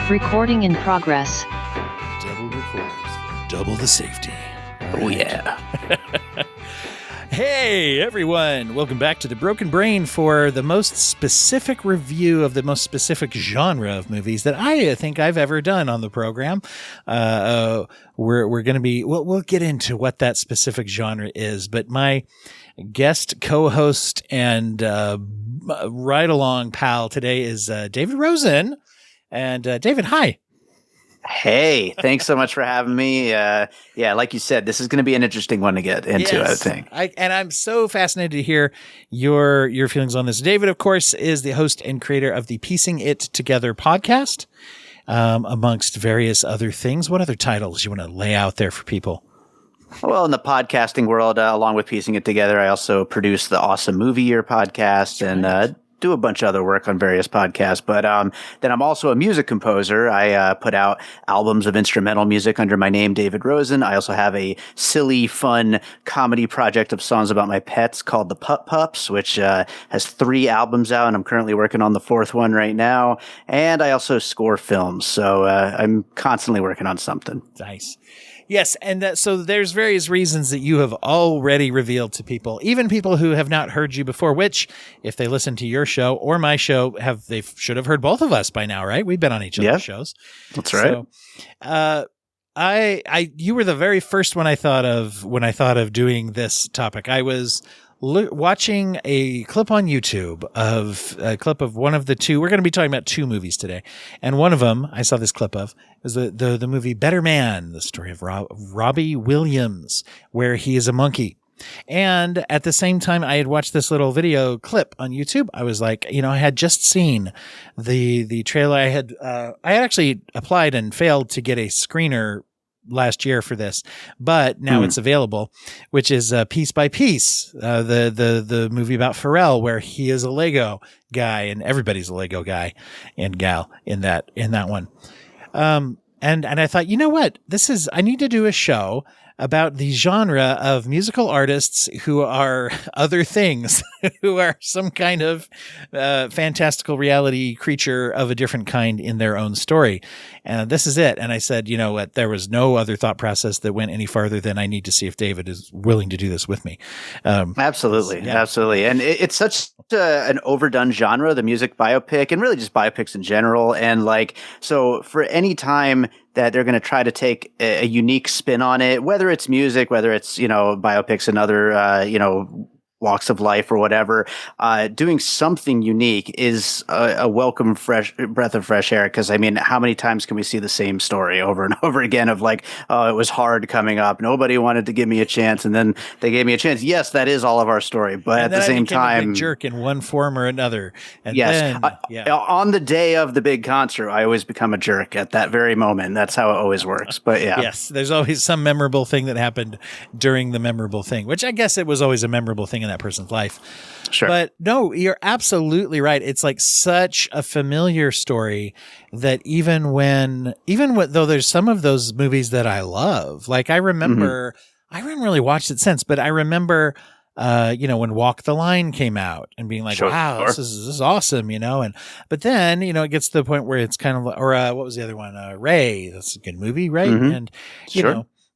Recording in progress. Double records, double the safety. Oh, yeah. Hey, everyone. Welcome back to The Broken Brain for the most specific review of the most specific genre of movies that I think I've ever done on the program. We're going to be, we'll get into what that specific genre is, but my guest co-host and ride-along pal today is David Rosen. And David, hi. Hey, thanks so much for having me. Yeah, like you said, this is going to be an interesting one to get into, yes, I think. And I'm so fascinated to hear your feelings on this. David, of course, is the host and creator of the Piecing It Together podcast, amongst various other things. What other titles you want to lay out there for people? Well, in the podcasting world, along with Piecing It Together, I also produce the Awesome Movie Year podcast and do a bunch of other work on various podcasts. But then I'm also a music composer. I put out albums of instrumental music under my name, David Rosen. I also have a silly, fun comedy project of songs about my pets called The Pup Pups, which has 3 albums out, and I'm currently working on the 4th one right now. And I also score films, so I'm constantly working on something. Nice. Yes, and so there's various reasons that you have already revealed to people, even people who have not heard you before, which, if they listen to your show or my show, they should have heard both of us by now, right? We've been on each other's shows. That's right. So, you were the very first one I thought of when I thought of doing this topic. I was watching a clip on YouTube of one of the 2. We're going to be talking about 2 movies today. And one of them I saw this clip of is the movie Better Man, the story of Robbie Williams, where he is a monkey. And at the same time, I had watched this little video clip on YouTube. I was like, I had just seen the trailer. I had actually applied and failed to get a screener last year for this, but now it's available, which is Piece by Piece, the movie about Pharrell, where he is a Lego guy and everybody's a Lego guy and gal in that one. And I thought, you know what, I need to do a show about the genre of musical artists who are other things, who are some kind of fantastical reality creature of a different kind in their own story. And this is it. And I said, you know what, there was no other thought process that went any farther than I need to see if David is willing to do this with me. Absolutely. And it's such an overdone genre, the music biopic, and really just biopics in general. And so for any time that they're going to try to take a unique spin on it, whether it's music, whether it's, biopics and other, walks of life or whatever, doing something unique is a welcome fresh breath of fresh air. Because, how many times can we see the same story over and over again of it was hard coming up. Nobody wanted to give me a chance. And then they gave me a chance. Yes, that is all of our story. But at the same time, a big jerk in one form or another. And yes. On the day of the big concert, I always become a jerk at that very moment. That's how it always works. But yeah. Yes. There's always some memorable thing that happened during the memorable thing, which I guess it was always a memorable thing in that person's life. Sure. But no, you're absolutely right. It's such a familiar story that even though there's some of those movies that I love, I remember, I haven't really watched it since, but I remember, when Walk the Line came out and being like, wow, this is awesome, but then, it gets to the point where it's kind of, or what was the other one? Ray, that's a good movie, right? And,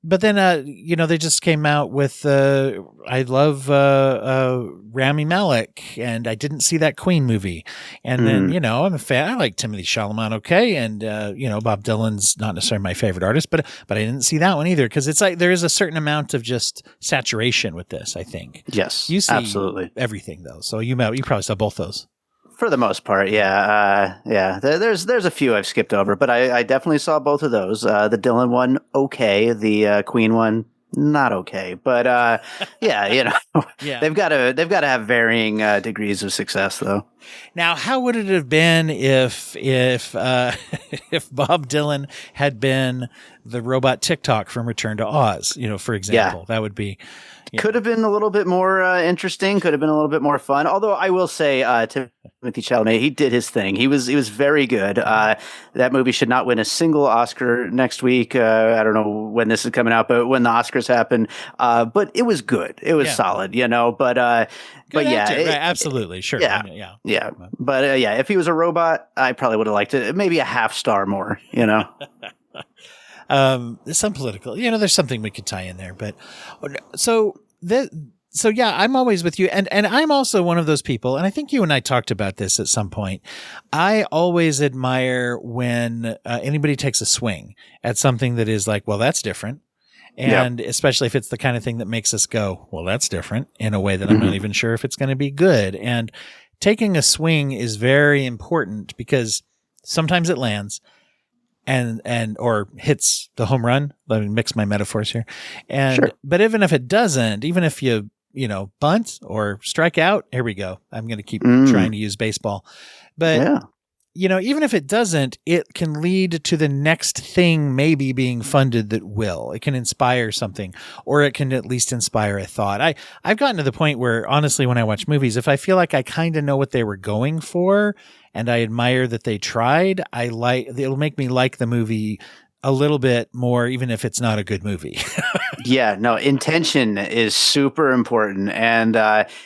but then, they just came out with, I love Rami Malek, and I didn't see that Queen movie. And then, I'm a fan. I like Timothée Chalamet, okay. And, Bob Dylan's not necessarily my favorite artist, but I didn't see that one either. Because it's there is a certain amount of just saturation with this, I think. Yes, you see absolutely everything, though. So you probably saw both those. For the most part, yeah. There's a few I've skipped over, but I definitely saw both of those. The Dylan one, okay. The Queen one, not okay. But they've got to have varying degrees of success, though. Now, how would it have been if Bob Dylan had been the robot TikTok from Return to Oz? For example, that would be. Could have been a little bit more interesting. Could have been a little bit more fun. Although I will say, Timothée Chalamet, he did his thing. He was very good. That movie should not win a single Oscar next week. I don't know when this is coming out, but when the Oscars happen. But it was good. It was solid, But Good yeah, actor, right, absolutely, sure, yeah, yeah. But yeah, if he was a robot, I probably would have liked it. Maybe a half star more. Some political, there's something we could tie in there, but so yeah, I'm always with you. And I'm also one of those people, and I think you and I talked about this at some point. I always admire when anybody takes a swing at something that is like, well, that's different. And especially if it's the kind of thing that makes us go, well, that's different, in a way that I'm not even sure if it's going to be good. And taking a swing is very important because sometimes it lands or hits the home run. Let me mix my metaphors here. But even if it doesn't, even if you bunt or strike out, here we go. I'm going to keep trying to use baseball. But even if it doesn't, it can lead to the next thing maybe being funded that will. It can inspire something, or it can at least inspire a thought. I've gotten to the point where, honestly, when I watch movies, if I feel like I kind of know what they were going for and I admire that they tried, it'll make me like the movie a little bit more, even if it's not a good movie. Yeah, no, intention is super important. And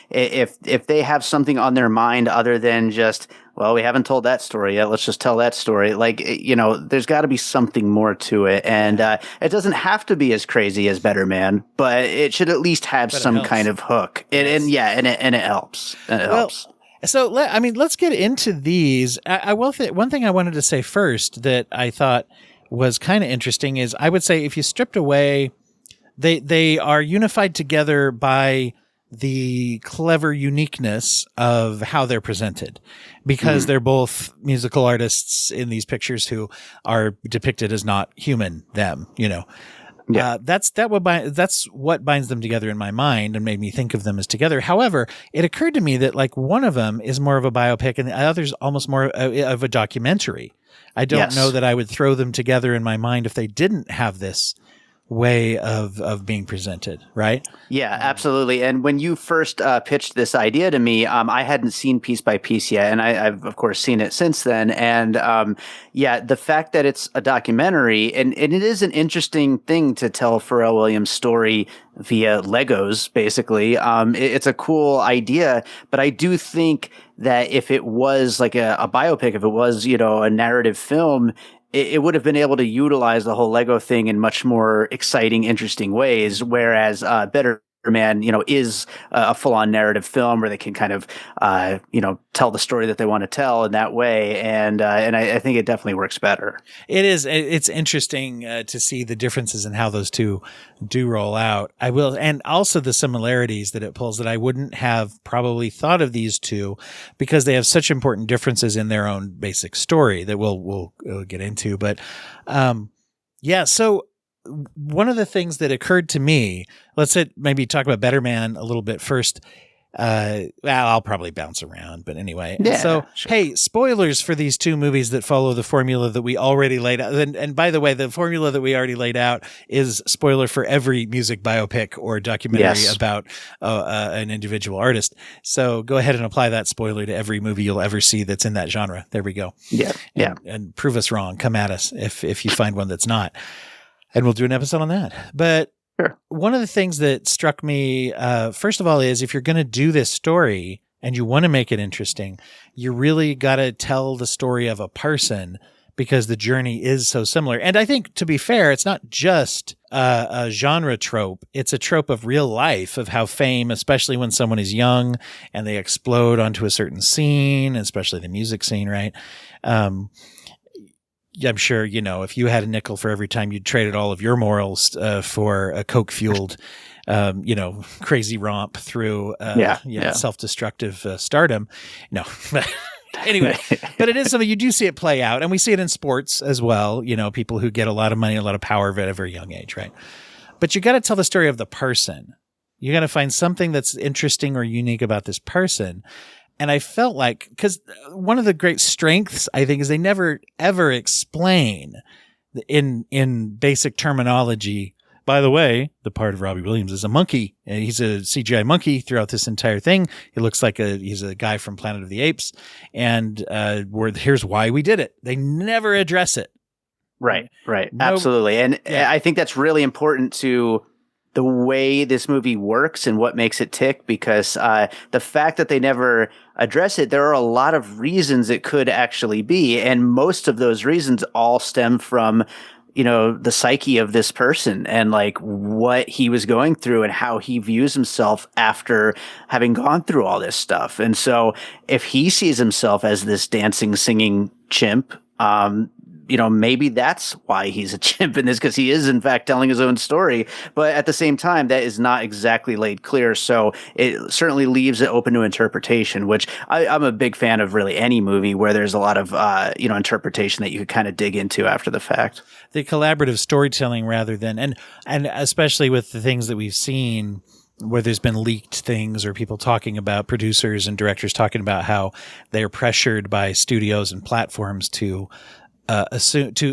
if they have something on their mind other than just, well, we haven't told that story yet, let's just tell that story. There's got to be something more to it. And it doesn't have to be as crazy as Better Man, but it should at least have some kind of hook. And it helps. And it helps. So, let's get into these. One thing I wanted to say first that I thought was kind of interesting is, I would say, if you stripped away, they are unified together by the clever uniqueness of how they're presented, because they're both musical artists in these pictures who are depicted as not human, that's what binds them together in my mind and made me think of them as together. However, it occurred to me that one of them is more of a biopic and the other's almost more of a documentary. I don't know that I would throw them together in my mind if they didn't have this way of being presented, right? Yeah, absolutely. And when you first pitched this idea to me, I hadn't seen Piece by Piece yet, and I've of course seen it since then. And the fact that it's a documentary, and it is an interesting thing to tell Pharrell Williams' story via Legos, basically. It's a cool idea, but I do think that if it was like a biopic, if it was, a narrative film, it would have been able to utilize the whole Lego thing in much more exciting, interesting ways. Whereas Better Man, is a full-on narrative film where they can kind of, tell the story that they want to tell in that way. And I think it definitely works better. It is. It's interesting to see the differences in how those two do roll out. I will, and also the similarities that it pulls that I wouldn't have probably thought of these two, because they have such important differences in their own basic story that we'll get into. But so one of the things that occurred to me, let's maybe talk about Better Man a little bit first. I'll probably bounce around, but anyway. Yeah, so, sure. Hey, spoilers for these two movies that follow the formula that we already laid out. And by the way, the formula that we already laid out is spoiler for every music biopic or documentary about an individual artist. So go ahead and apply that spoiler to every movie you'll ever see that's in that genre. There we go. Yeah. And prove us wrong. Come at us if you find one that's not. And we'll do an episode on that. But one of the things that struck me, first of all, is if you're going to do this story and you want to make it interesting, you really got to tell the story of a person, because the journey is so similar. And I think, to be fair, it's not just a genre trope. It's a trope of real life, of how fame, especially when someone is young and they explode onto a certain scene, especially the music scene, right? I'm sure, if you had a nickel for every time you'd traded all of your morals for a coke-fueled, crazy romp through self-destructive stardom. No. Anyway, but it is something you do see it play out, and we see it in sports as well. People who get a lot of money, a lot of power at a very young age, right? But you got to tell the story of the person. You got to find something that's interesting or unique about this person. And I felt like, because one of the great strengths, I think, is they never, ever explain in basic terminology by the way, the part of Robbie Williams is a monkey, and he's a CGI monkey throughout this entire thing. He looks like he's a guy from Planet of the Apes, and here's why we did it. They never address it. Right. Absolutely. And I think that's really important to the way this movie works and what makes it tick, because the fact that they never address it, there are a lot of reasons it could actually be. And most of those reasons all stem from, the psyche of this person and like what he was going through and how he views himself after having gone through all this stuff. And so if he sees himself as this dancing, singing chimp, maybe that's why he's a chimp in this, because he is in fact telling his own story. But at the same time, that is not exactly laid clear. So it certainly leaves it open to interpretation, which I'm a big fan of really any movie where there's a lot of, interpretation that you could kind of dig into after the fact. The collaborative storytelling rather than, and especially with the things that we've seen where there's been leaked things or people talking about, producers and directors talking about how they're pressured by studios and platforms to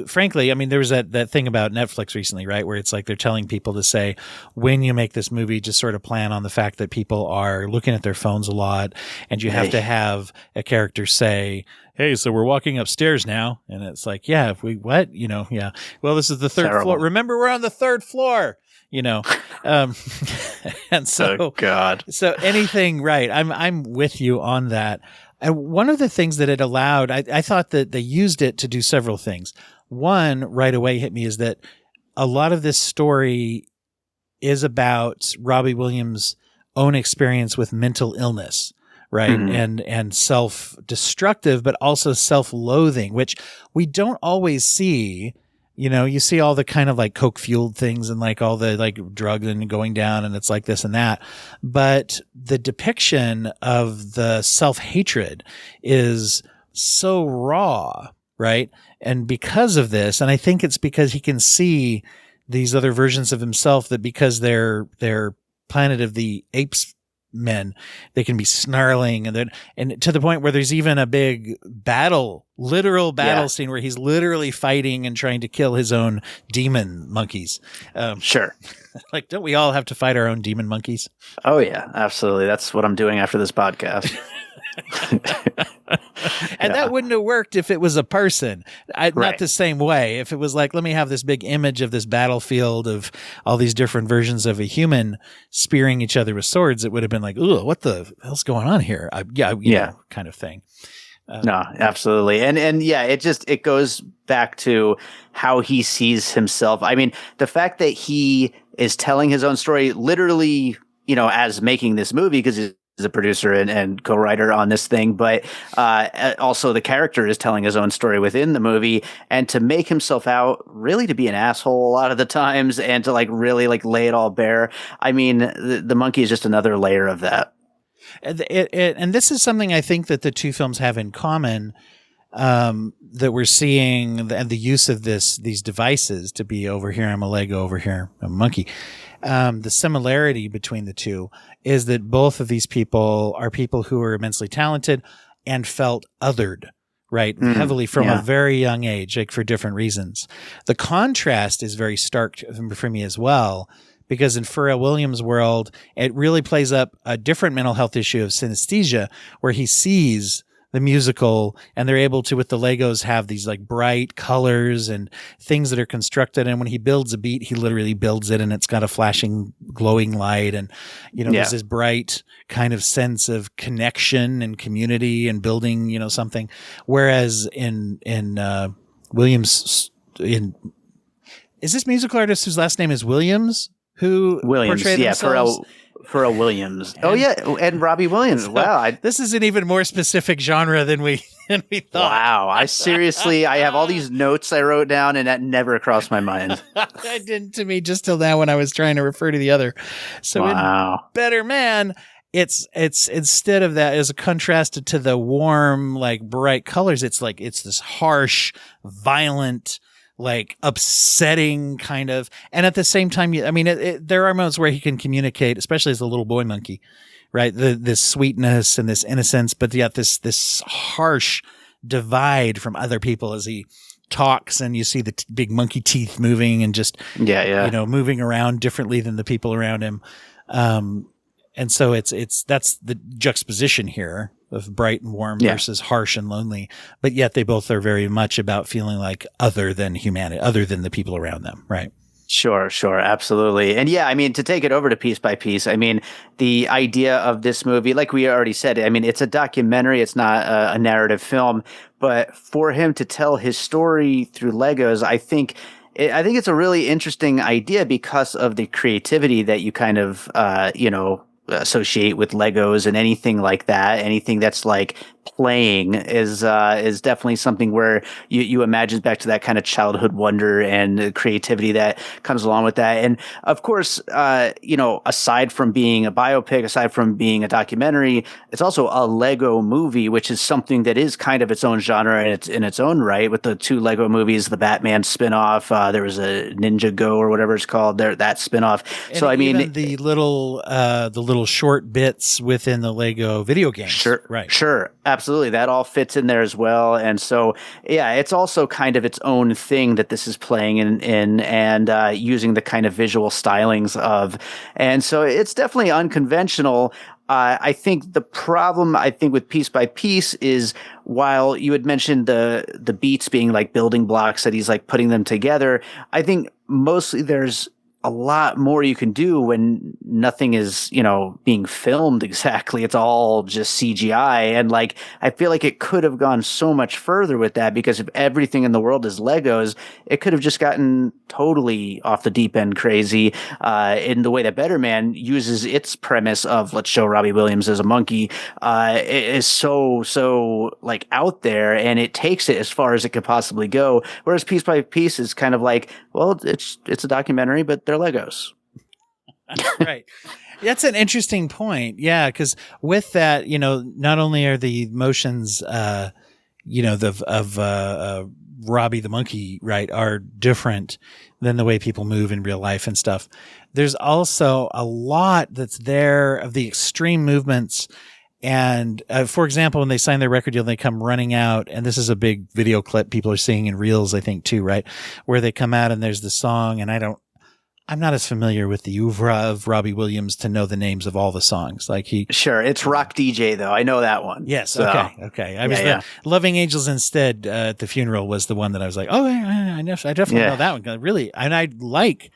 frankly, I mean, there was that thing about Netflix recently, right? Where it's like they're telling people to say, when you make this movie, just sort of plan on the fact that people are looking at their phones a lot, and you have to have a character say, hey, so we're walking upstairs now. And it's like, yeah, what? Yeah. Well, this is the third floor. Remember, we're on the third floor. And so, oh God. So anything, right. I'm with you on that. And one of the things that it allowed, I thought that they used it to do several things. One right away hit me is that a lot of this story is about Robbie Williams' own experience with mental illness, right? Mm-hmm. And self-destructive, but also self-loathing, which we don't always see. You see all the kind of like coke fueled things and like all the like drugs and going down, and it's like this and that. But the depiction of the self-hatred is so raw, right? And because of this, and I think it's because he can see these other versions of himself that because they're Planet of the Apes men, they can be snarling and to the point where there's even a big literal battle scene where he's literally fighting and trying to kill his own demon monkeys. Sure. Like, don't we all have to fight our own demon monkeys? Oh yeah, absolutely. That's what I'm doing after this podcast. And that wouldn't have worked if it was a person. Not the same way. If it was like, let me have this big image of this battlefield of all these different versions of a human spearing each other with swords, it would have been like, ooh, what the hell's going on here? Kind of thing. No, absolutely. And it goes back to how he sees himself. I mean, the fact that he is telling his own story literally, as making this movie, because he's a producer and co-writer on this thing, but also the character is telling his own story within the movie, and to make himself out really to be an asshole a lot of the times and to like really like lay it all bare. I mean, the monkey is just another layer of that. And this is something I think that the two films have in common, that we're seeing the use of these devices to be over here I'm a Lego, over here I'm a monkey. The similarity between the two is that both of these people are people who are immensely talented and felt othered, right? Heavily from a very young age, like for different reasons. The contrast is very stark for me as well, because in Pharrell Williams' world, it really plays up a different mental health issue of synesthesia, where he sees the musical and they're able to, with the Legos, have these like bright colors and things that are constructed. And when he builds a beat, he literally builds it and it's got a flashing, glowing light. And, there's this bright kind of sense of connection and community and building, something. Whereas in Williams, is this musical artist whose last name is Williams? Portrayed themselves? Pharrell Williams. And Robbie Williams. So, wow. This is an even more specific genre than we thought. Wow. I have all these notes I wrote down and that never crossed my mind. It didn't to me just till now when I was trying to refer to the other. So in Better Man, it's instead of that, as a contrasted to the warm, like bright colors, it's this harsh, violent, like upsetting kind of, and at the same time, there are moments where he can communicate, especially as a little boy monkey, right? This sweetness and this innocence, but yet this harsh divide from other people as he talks and you see the big monkey teeth moving and just, moving around differently than the people around him. And so that's the juxtaposition here of bright and warm versus harsh and lonely, but yet they both are very much about feeling like other than humanity, other than the people around them. Right. Sure, absolutely. And yeah, I mean, to take it over to Piece by Piece, I mean, the idea of this movie, like we already said, I mean, it's a documentary, it's not a narrative film, but for him to tell his story through Legos, I think it's a really interesting idea because of the creativity that you kind of, associate with Legos and anything like that. Anything that's like playing is definitely something where you imagine back to that kind of childhood wonder and creativity that comes along with that. And of course, aside from being a biopic, aside from being a documentary, it's also a Lego movie, which is something that is kind of its own genre in its own right. With the 2 Lego movies, the Batman spinoff, there was a Ninja Go or whatever it's called, that spinoff. And so I mean, the little short bits within the Lego video games. Sure. Absolutely. That all fits in there as well. And so, yeah, it's also kind of its own thing that this is playing in and using the kind of visual stylings of. And so it's definitely unconventional. I think the problem, with Piece by Piece is while you had mentioned the beats being like building blocks that he's like putting them together, I think mostly there's a lot more you can do when nothing is, being filmed exactly. It's all just CGI. And like, I feel like it could have gone so much further with that because if everything in the world is Legos, it could have just gotten totally off the deep end crazy, in the way that Better Man uses its premise of let's show Robbie Williams as a monkey, it is so like out there and it takes it as far as it could possibly go. Whereas Piece by Piece is kind of like, well, it's a documentary, but they're Legos. Right. That's an interesting point. Yeah. Because with that, not only are the motions, of Robbie the monkey, right, are different than the way people move in real life and stuff. There's also a lot that's there of the extreme movements. And for example, when they sign their record deal, they come running out, and this is a big video clip people are seeing in reels, I think, too, right? Where they come out and there's the song, and I'm not as familiar with the oeuvre of Robbie Williams to know the names of all the songs. Like Sure. It's Rock DJ though. I know that one. Yes. So, okay. I was Loving Angels Instead at the funeral was the one that I was like, oh, I definitely know that one. Really. And I like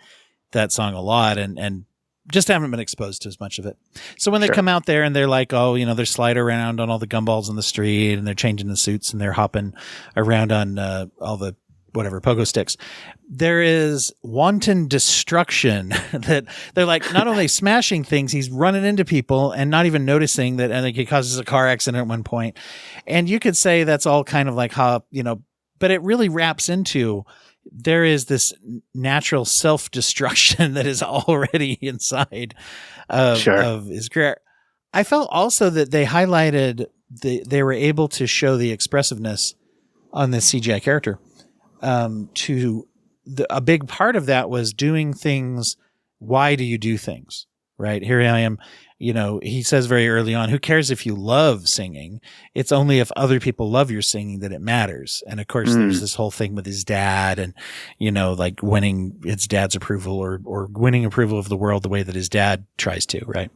that song a lot and just haven't been exposed to as much of it. So when they come out there and they're like, they're sliding around on all the gumballs in the street and they're changing the suits and they're hopping around on all the whatever pogo sticks, there is wanton destruction that they're like not only smashing things, he's running into people and not even noticing that, and he causes a car accident at one point. And you could say that's all kind of like how, but it really wraps into there is this natural self-destruction that is already inside of his career. I felt also that they highlighted they were able to show the expressiveness on this CGI character. A big part of that was doing things. Why do you do things? Right. Here I am. He says very early on, who cares if you love singing? It's only if other people love your singing that it matters. And of course, there's this whole thing with his dad and, like winning his dad's approval or winning approval of the world the way that his dad tries to. Right.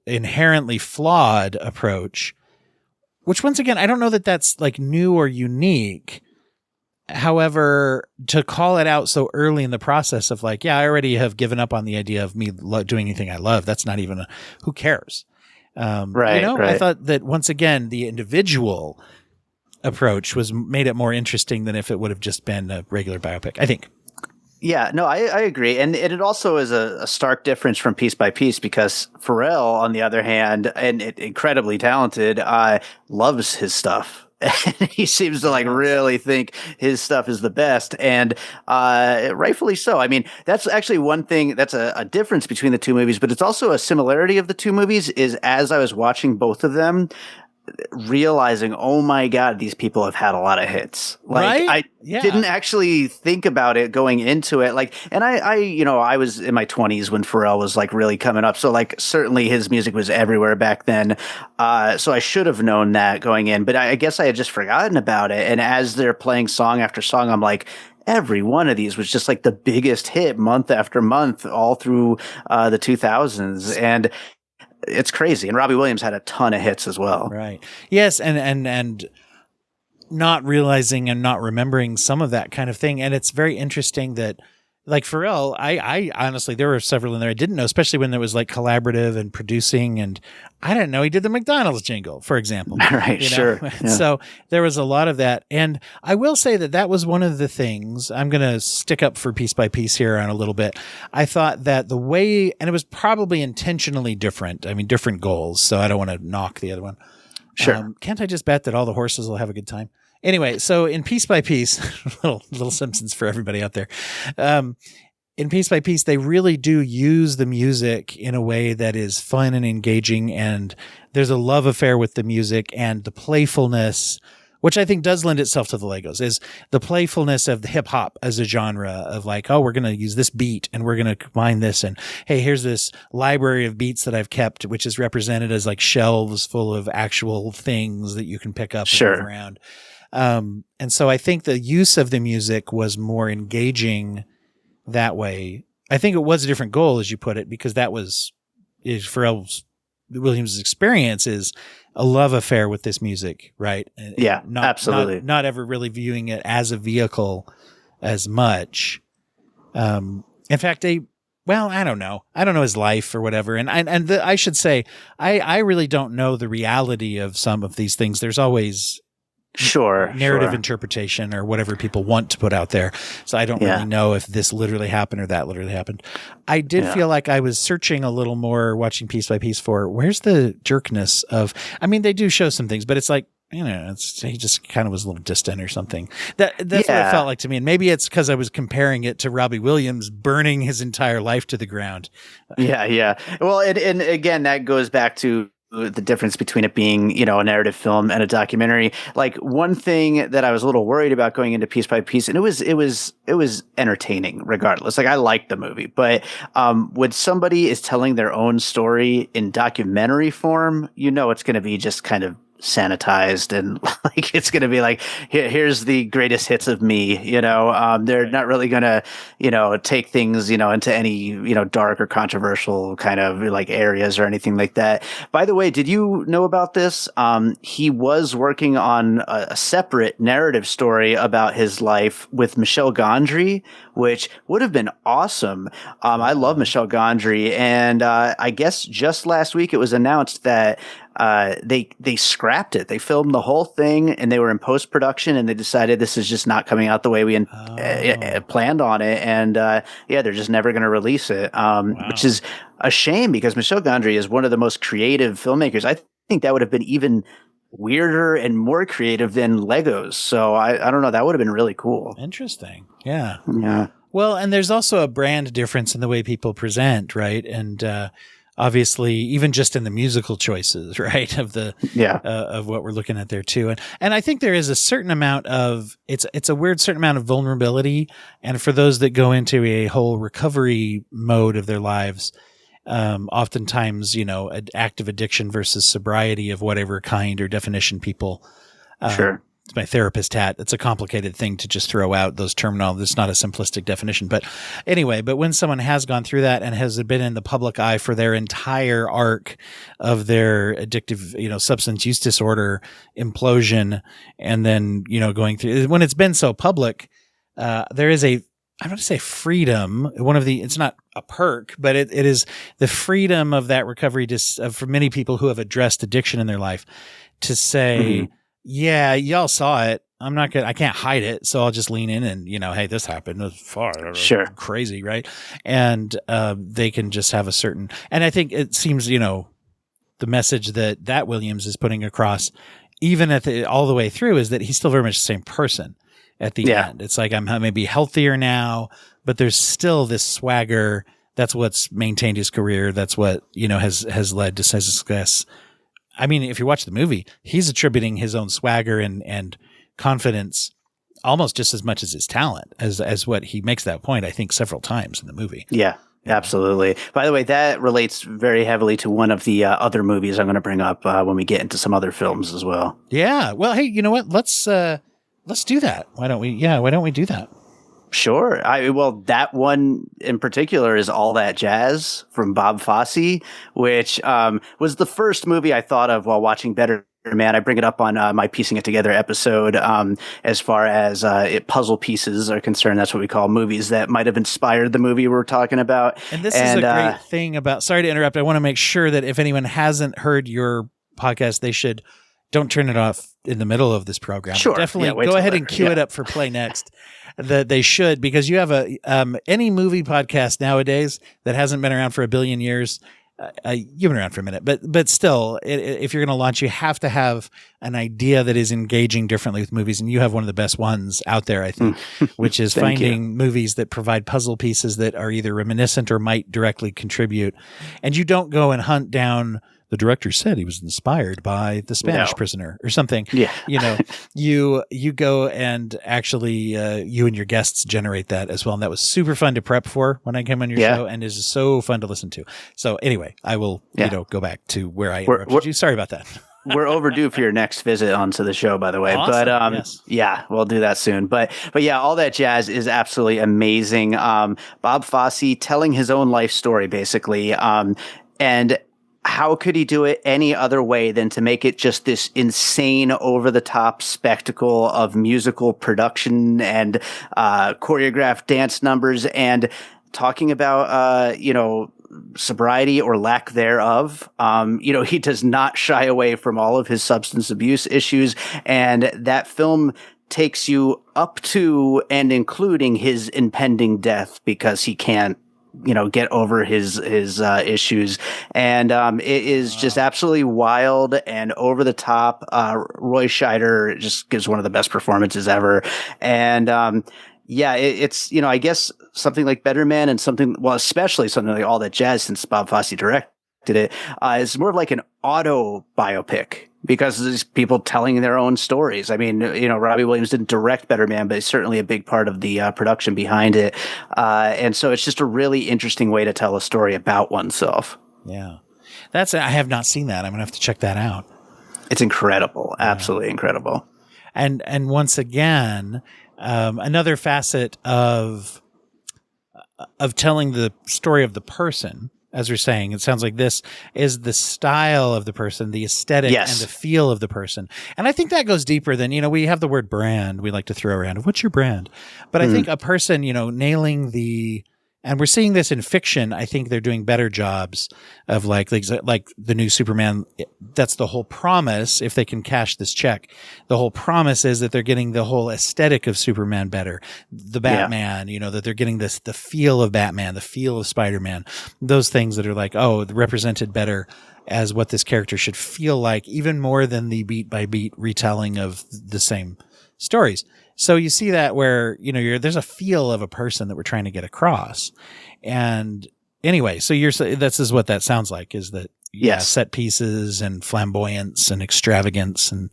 Inherently flawed approach, which once again, I don't know that that's like new or unique. However, to call it out so early in the process of like, I already have given up on the idea of me doing anything I love. That's not even who cares? Right. I thought that once again, the individual approach made it more interesting than if it would have just been a regular biopic, I think. Yeah, no, I agree. And it also is a stark difference from Piece by Piece because Pharrell, on the other hand, and incredibly talented, loves his stuff. He seems to like really think his stuff is the best, and rightfully so. I mean, that's actually one thing that's a difference between the two movies, but it's also a similarity of the two movies is as I was watching both of them, realizing, oh my God, these people have had a lot of hits. Like right? I didn't actually think about it going into it. Like, and I was in my 20s when Pharrell was like really coming up. So like certainly his music was everywhere back then. So I should have known that going in, but I guess I had just forgotten about it. And as they're playing song after song, I'm like, every one of these was just like the biggest hit month after month all through the 2000s. And it's crazy. And Robbie Williams had a ton of hits as well. Right. Yes. And not realizing and not remembering some of that kind of thing. And it's very interesting that, like Pharrell, I honestly, there were several in there I didn't know, especially when there was like collaborative and producing, and I didn't know he did the McDonald's jingle, for example. Right, sure. Yeah. So there was a lot of that. And I will say that was one of the things, I'm going to stick up for Piece by Piece here on a little bit. I thought that the way, and it was probably intentionally different, I mean, different goals, so I don't want to knock the other one. Sure. Can't I just bet that all the horses will have a good time? Anyway, so in Piece by Piece, little Simpsons for everybody out there. In Piece by Piece, they really do use the music in a way that is fun and engaging, and there's a love affair with the music and the playfulness, which I think does lend itself to the Legos, is the playfulness of the hip hop as a genre of like, oh, we're going to use this beat and we're going to combine this. And hey, here's this library of beats that I've kept, which is represented as like shelves full of actual things that you can pick up and move around. And so I think the use of the music was more engaging that way. I think it was a different goal, as you put it, because that was Pharrell Williams' experience is a love affair with this music, right? Yeah, absolutely. Not ever really viewing it as a vehicle as much. In fact, I don't know. I don't know his life or whatever. I should say, I really don't know the reality of some of these things. There's always narrative interpretation or whatever people want to put out there. So I don't really know if this literally happened or that literally happened. I did feel like I was searching a little more, watching Piece by Piece for where's the jerkness of, I mean, they do show some things, but it's like, you know, he just kind of was a little distant or something. That's what it felt like to me. And maybe it's because I was comparing it to Robbie Williams burning his entire life to the ground. Yeah. Well, and again, that goes back to the difference between it being, you know, a narrative film and a documentary. Like one thing that I was a little worried about going into Piece by Piece, and it was entertaining regardless. Like I liked the movie, but when somebody is telling their own story in documentary form, you know, it's going to be just kind of sanitized and like it's going to be like here's the greatest hits of me, you know. They're not really going to, you know, take things, you know, into any, you know, dark or controversial kind of like areas or anything like that. By the way, did you know about this? He was working on a separate narrative story about his life with Michel Gondry, which would have been awesome. I love Michel Gondry, and I guess just last week it was announced that they scrapped it. They filmed the whole thing and they were in post-production and they decided this is just not coming out the way we planned on it. And they're just never going to release it, which is a shame because Michel Gondry is one of the most creative filmmakers. I think that would have been even weirder and more creative than Legos. So I don't know. That would have been really cool. Interesting. Yeah. Yeah. Well, and there's also a brand difference in the way people present, right? And obviously, even just in the musical choices, right, of the of what we're looking at there too, and I think there is a certain amount of it's a weird certain amount of vulnerability, and for those that go into a whole recovery mode of their lives, oftentimes, you know, an active addiction versus sobriety of whatever kind or definition people. Sure. It's my therapist hat. It's a complicated thing to just throw out those terminologies. It's not a simplistic definition. But anyway, when someone has gone through that and has been in the public eye for their entire arc of their addictive, you know, substance use disorder implosion, and then, you know, going through, when it's been so public, there is I don't want to say freedom. It's not a perk, but it is the freedom of that recovery for many people who have addressed addiction in their life to say, yeah, y'all saw it. I can't hide it. So I'll just lean in and, you know, hey, this happened. It was far. Sure. Crazy. Right. And, they can just have and I think it seems, you know, the message that Williams is putting across, even all the way through, is that he's still very much the same person at the end. It's like, I'm maybe healthier now, but there's still this swagger. That's what's maintained his career. That's what, you know, has led to his success I mean, if you watch the movie, he's attributing his own swagger and confidence almost just as much as his talent as what he makes that point, I think, several times in the movie. Yeah, absolutely. By the way, that relates very heavily to one of the other movies I'm going to bring up when we get into some other films as well. Yeah. Well, hey, you know what? Let's do that. Why don't we? Yeah. Why don't we do that? Sure. Well, that one in particular is All That Jazz from Bob Fosse, which was the first movie I thought of while watching Better Man. I bring it up on my Piecing It Together episode as far as puzzle pieces are concerned. That's what we call movies that might have inspired the movie we're talking about. And this is a great thing about, sorry to interrupt, I want to make sure that if anyone hasn't heard your podcast, they should, don't turn it off in the middle of this program. Sure. Definitely go ahead and cue it up for play next. That they should, because you have any movie podcast nowadays that hasn't been around for a billion years. You've been around for a minute, but still, if you're going to launch, you have to have an idea that is engaging differently with movies, and you have one of the best ones out there, I think, which is finding movies that provide puzzle pieces that are either reminiscent or might directly contribute, and you don't go and hunt down. The director said he was inspired by The Spanish Prisoner or something. Yeah. You go and actually you and your guests generate that as well. And that was super fun to prep for when I came on your show, and is so fun to listen to. So anyway, I will go back to where I interrupted you. Sorry about that. We're overdue for your next visit onto the show, by the way. Awesome. But yeah, we'll do that soon. But yeah, All That Jazz is absolutely amazing. Bob Fosse telling his own life story, basically. And how could he do it any other way than to make it just this insane, over-the-top spectacle of musical production and choreographed dance numbers, and talking about, sobriety or lack thereof. He does not shy away from all of his substance abuse issues, and that film takes you up to and including his impending death because he can't get over his issues. And it is just absolutely wild and over the top. Roy Scheider just gives one of the best performances ever. And it's, I guess something like Better Man and especially something like All That Jazz, since Bob Fosse directed it, is more of like an auto biopic, because there's people telling their own stories. I mean, Robbie Williams didn't direct Better Man, but he's certainly a big part of the production behind it. And so it's just a really interesting way to tell a story about oneself. Yeah. I have not seen that. I'm going to have to check that out. It's incredible. Yeah. Absolutely incredible. And once again, another facet of telling the story of the person. As we're saying, it sounds like this is the style of the person, the aesthetic and the feel of the person. And I think that goes deeper than, we have the word brand we like to throw around. What's your brand? But I think a person, nailing and we're seeing this in fiction. I think they're doing better jobs of like the new Superman. That's the whole promise. If they can cash this check, the whole promise is that they're getting the whole aesthetic of Superman better. The Batman, that they're getting the feel of Batman, the feel of Spider-Man, those things that are like, represented better as what this character should feel like, even more than the beat by beat retelling of the same stories. So you see that where, there's a feel of a person that we're trying to get across. And anyway, so this is what that sounds like, is that, set pieces and flamboyance and extravagance and.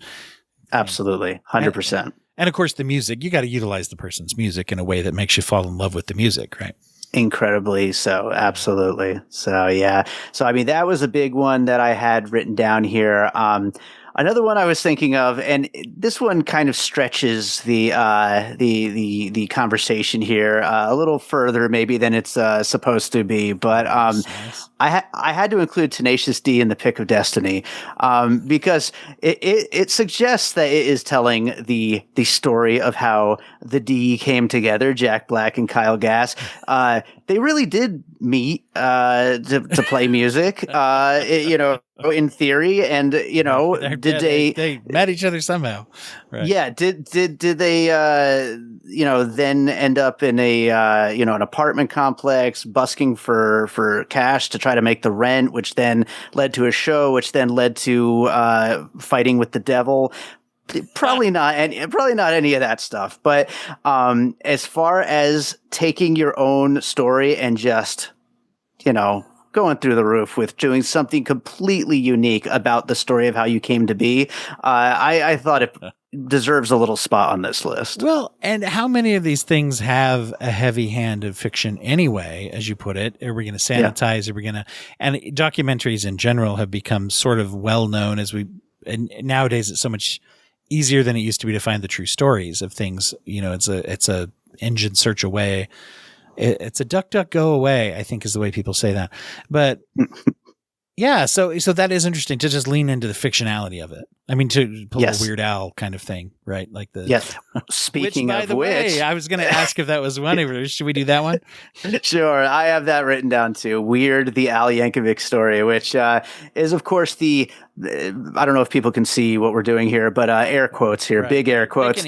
Absolutely. 100%. And of course the music, you got to utilize the person's music in a way that makes you fall in love with the music, right? Incredibly so. Absolutely. So, yeah. So, I mean, that was a big one that I had written down here. Another one I was thinking of, and this one kind of stretches the conversation here a little further maybe than it's supposed to be, but I had to include Tenacious D in the Pick of Destiny because it suggests that it is telling the story of how the D came together, Jack Black and Kyle Gass. They really did meet to play music, in theory, and did they met each other somehow? Right. Yeah, did they then end up in a an apartment complex busking for cash to try to make the rent, which then led to a show, which then led to fighting with the devil. Probably not any of that stuff. But as far as taking your own story and just, go going through the roof with doing something completely unique about the story of how you came to be. I thought it deserves a little spot on this list. Well, and how many of these things have a heavy hand of fiction anyway, as you put it? Are we going to sanitize? Are we going to, and documentaries in general have become sort of well known and nowadays it's so much easier than it used to be to find the true stories of things. You know, it's a engine search away. It's a duck, duck, go away, I think is the way people say that. But yeah, so that is interesting to just lean into the fictionality of it. I mean, to pull a Weird Al kind of thing, right? Like Speaking of which, I was going to ask if that was one. Should we do that one? Sure. I have that written down too. Weird, the Al Yankovic story, which is, of course, I don't know if people can see what we're doing here, but air quotes here, right. Big air quotes.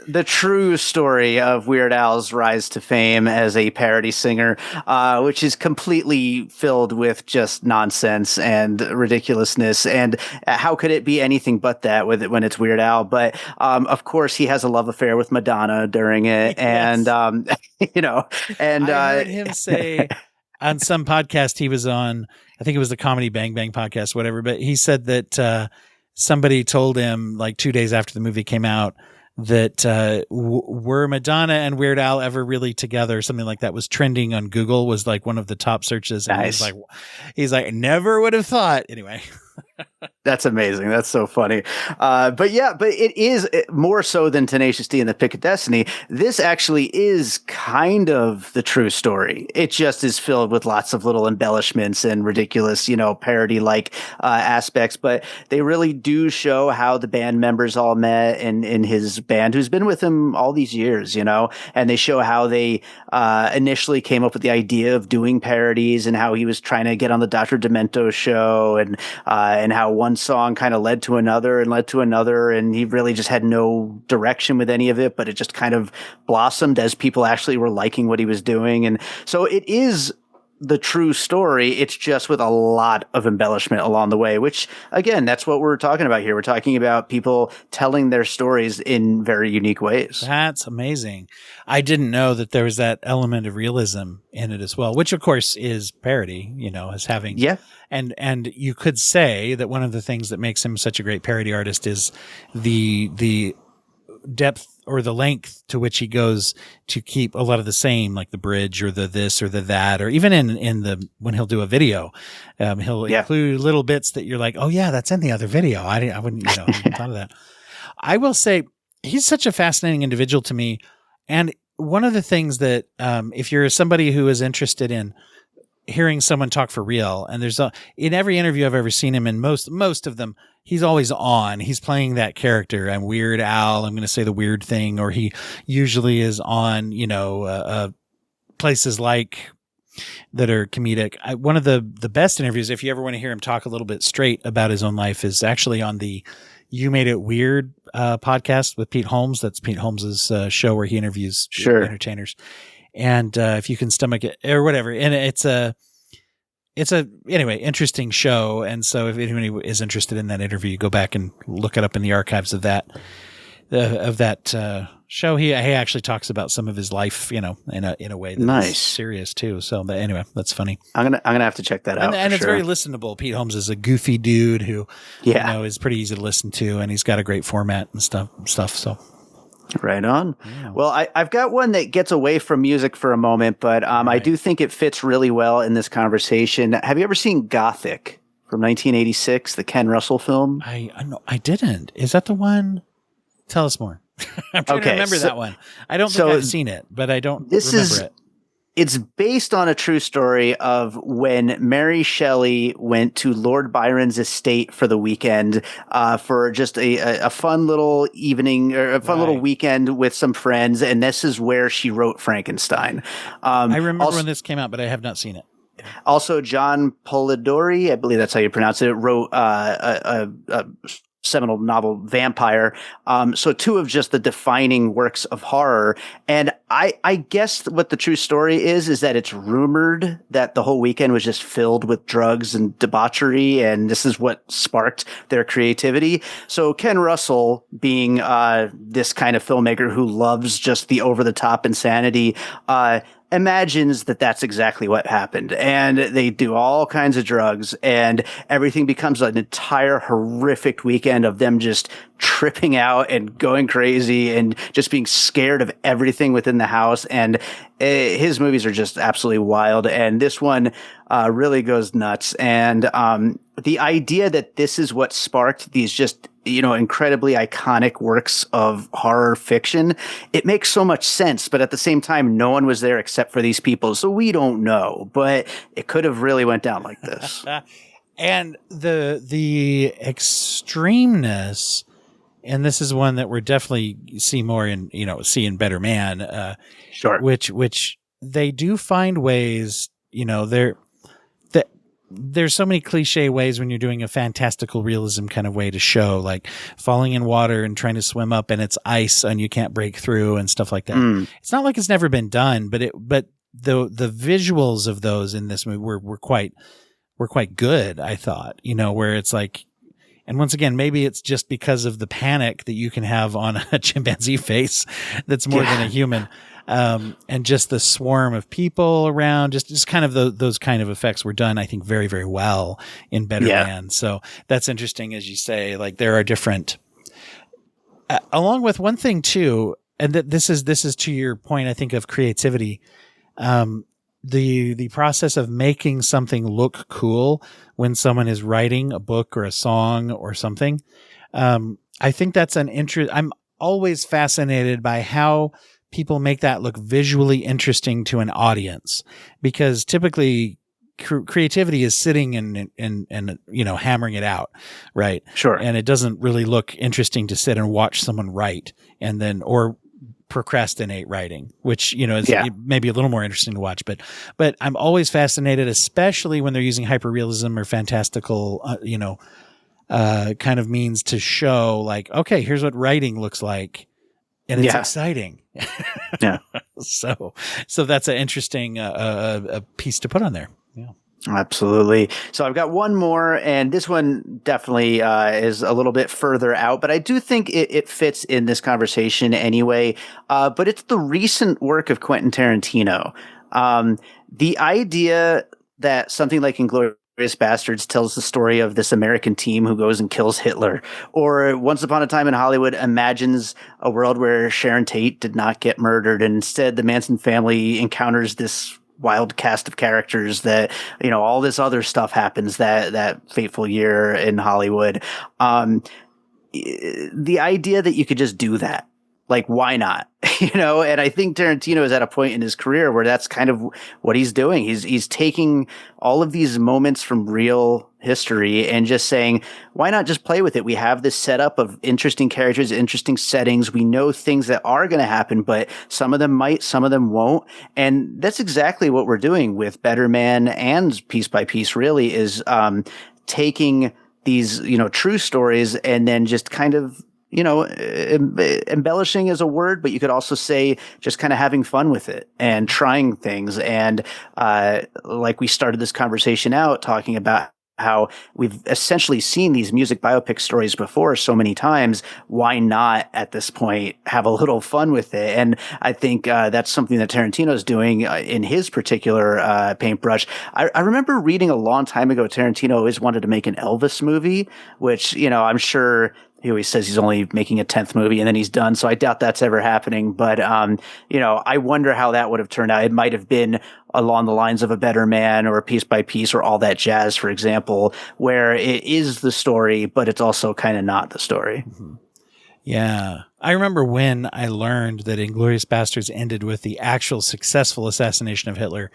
The true story of Weird Al's rise to fame as a parody singer, which is completely filled with just nonsense and ridiculousness. And how could it be anything but that when it's Weird Al? But of course, he has a love affair with Madonna during it, yes. And I heard him say on some podcast he was on. I think it was the Comedy Bang Bang podcast, whatever. But he said that somebody told him like 2 days after the movie came out that were Madonna and Weird Al ever really together? Something like that was trending on Google, was like one of the top searches. And nice. He's like, never would have thought. Anyway. That's amazing. That's so funny. But it is more so than Tenacious D and the Pick of Destiny. This actually is kind of the true story. It just is filled with lots of little embellishments and ridiculous, parody-like aspects. But they really do show how the band members all met in his band, who's been with him all these years, and they show how they initially came up with the idea of doing parodies and how he was trying to get on the Dr. Demento show and how one song kind of led to another, and he really just had no direction with any of it, but it just kind of blossomed as people actually were liking what he was doing. And so it is the true story. It's just with a lot of embellishment along the way, which again, that's what we're talking about here. We're talking about people telling their stories in very unique ways. That's amazing. I didn't know that there was that element of realism in it as well, which of course is parody, as having, and you could say that one of the things that makes him such a great parody artist is the depth or the length to which he goes to keep a lot of the same, like the bridge or the this or the that, or even when he'll do a video, he'll include little bits that you're like, oh yeah, that's in the other video. I wouldn't, I hadn't thought of that. I will say he's such a fascinating individual to me. And one of the things that, if you're somebody who is interested in hearing someone talk for real, and in every interview I've ever seen him in, most of them, he's always on. He's playing that character. I'm Weird Al. I'm going to say the weird thing, or he usually is on, places like that are comedic. One of the best interviews, if you ever want to hear him talk a little bit straight about his own life, is actually on the You Made It Weird podcast with Pete Holmes. That's Pete Holmes's show where he interviews entertainers. And if you can stomach it or whatever, and it's a anyway interesting show. And so if anybody is interested in that interview, go back and look it up in the archives of that show. He actually talks about some of his life, in a way that's serious too. So anyway, that's funny. I'm gonna have to check that out. And it's very listenable. Pete Holmes is a goofy dude who is pretty easy to listen to, and he's got a great format and stuff. So. Right on. Yeah. Well, I've got one that gets away from music for a moment, but I do think it fits really well in this conversation. Have you ever seen Gothic from 1986, the Ken Russell film? I didn't. Is that the one? Tell us more. I'm trying to remember that one. I don't think I've seen it, but I don't remember it. It's based on a true story of when Mary Shelley went to Lord Byron's estate for the weekend for just a fun little evening or a fun little weekend with some friends. And this is where she wrote Frankenstein. I remember when this came out, but I have not seen it. Also, John Polidori, I believe that's how you pronounce it, wrote a seminal novel, Vampire. So two of just the defining works of horror. And I guess what the true story is that it's rumored that the whole weekend was just filled with drugs and debauchery, and this is what sparked their creativity. So Ken Russell, being this kind of filmmaker who loves just the over-the-top insanity, imagines that that's exactly what happened. And they do all kinds of drugs, and everything becomes an entire horrific weekend of them just tripping out and going crazy and just being scared of everything within the house. And his movies are just absolutely wild. And this one really goes nuts. And the idea that this is what sparked these just, incredibly iconic works of horror fiction, it makes so much sense. But at the same time, no one was there except for these people. So we don't know, but it could have really went down like this. And the extremeness, and this is one that we're definitely see more in, see in Better Man, sure. Which they do find ways, there's so many cliche ways when you're doing a fantastical realism kind of way to show, like falling in water and trying to swim up and it's ice and you can't break through and stuff like that. It's not like it's never been done, but the visuals of those in this movie were quite good, I thought, where it's like, and once again, maybe it's just because of the panic that you can have on a chimpanzee face that's more than a human. And just the swarm of people around, just kind of those kind of effects were done, I think, very, very well in Better Man. So that's interesting, as you say, like there are different, along with one thing too, and that this is to your point, I think, of creativity. The process of making something look cool when someone is writing a book or a song or something. I think that's an interest. I'm always fascinated by how people make that look visually interesting to an audience, because typically creativity is sitting and hammering it out. Right. Sure. And it doesn't really look interesting to sit and watch someone write and then, or procrastinate writing, which, is maybe a little more interesting to watch, but I'm always fascinated, especially when they're using hyperrealism or fantastical, kind of means to show like, okay, here's what writing looks like. And it's exciting. Yeah. So that's an interesting a piece to put on there. Yeah. Absolutely. So I've got one more, and this one definitely is a little bit further out, but I do think it fits in this conversation anyway. But it's the recent work of Quentin Tarantino. The idea that something like Inglourious Bastards tells the story of this American team who goes and kills Hitler, or Once Upon a Time in Hollywood imagines a world where Sharon Tate did not get murdered, and instead the Manson family encounters this wild cast of characters that, all this other stuff happens that fateful year in Hollywood. The idea that you could just do that, like, why not? And I think Tarantino is at a point in his career where that's kind of what he's doing. He's taking all of these moments from real history and just saying, why not just play with it? We have this setup of interesting characters, interesting settings. We know things that are going to happen, but some of them might, some of them won't. And that's exactly what we're doing with Better Man and Piece by Piece, really, is taking these, true stories and then just kind of, embellishing is a word, but you could also say just kind of having fun with it and trying things. And like we started this conversation out talking about how we've essentially seen these music biopic stories before so many times. Why not at this point have a little fun with it? And I think that's something that Tarantino's doing in his particular paintbrush. I remember reading a long time ago, Tarantino always wanted to make an Elvis movie, which, I'm sure he always says he's only making a 10th movie and then he's done. So I doubt that's ever happening. But, I wonder how that would have turned out. It might have been along the lines of A Better Man or a Piece by Piece or All That Jazz, for example, where it is the story, but it's also kind of not the story. Mm-hmm. Yeah. I remember when I learned that Inglourious Bastards ended with the actual successful assassination of Hitler.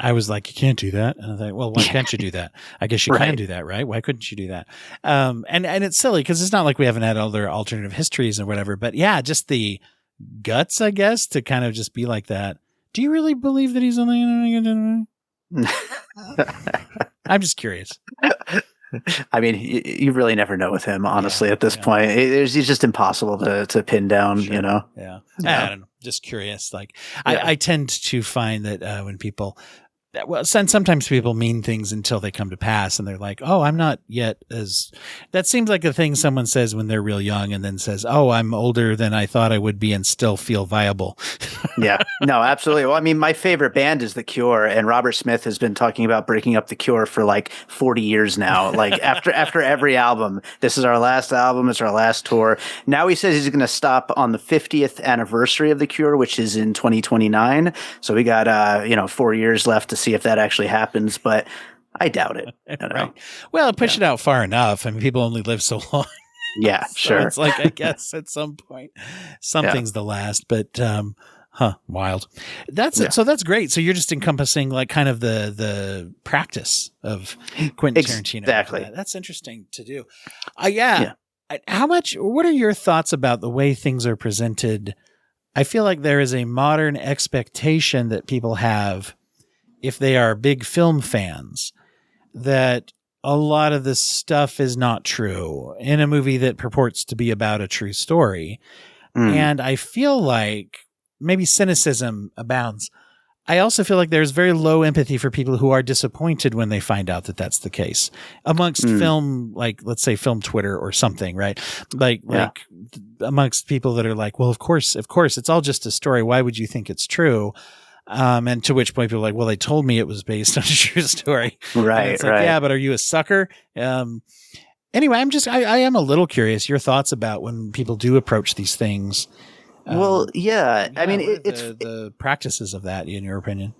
I was like, you can't do that. And I thought, well, why can't you do that? I guess you can do that, right? Why couldn't you do that? And it's silly because it's not like we haven't had other alternative histories or whatever, but yeah, just the guts, I guess, to kind of just be like that. Do you really believe that he's only going to? I'm just curious. I mean, you really never know with him, honestly, at this point. He's just impossible to pin down, Yeah. I don't know. Just curious. Like, I tend to find that when people sometimes people mean things until they come to pass, and they're like, "Oh, I'm not yet as." That seems like a thing someone says when they're real young, and then says, "Oh, I'm older than I thought I would be, and still feel viable." Yeah, no, absolutely. Well, I mean, my favorite band is The Cure, and Robert Smith has been talking about breaking up The Cure for like 40 years now. Like after every album, this is our last album, it's our last tour. Now he says he's going to stop on the 50th anniversary of The Cure, which is in 2029. So we got 4 years left to see if that actually happens, but I doubt it. I don't know. Well, push it out far enough. I mean, people only live so long. Yeah, So sure. it's like, I guess at some point, something's the last, but wild. So that's great. So you're just encompassing like kind of the practice of Quentin Tarantino. Exactly. That's interesting to do. What are your thoughts about the way things are presented? I feel like there is a modern expectation that people have, if they are big film fans, that a lot of this stuff is not true in a movie that purports to be about a true story. And I feel like maybe cynicism abounds. I also feel like there's very low empathy for people who are disappointed when they find out that that's the case amongst film, like let's say film Twitter or something, right? Like amongst people that are like, well, of course, it's all just a story. Why would you think it's true? And to which point people are like, well, they told me it was based on a true story. Right. It's like, yeah, but are you a sucker? Anyway, I am a little curious your thoughts about when people do approach these things. Well, yeah. I mean, it's the practices of that, in your opinion.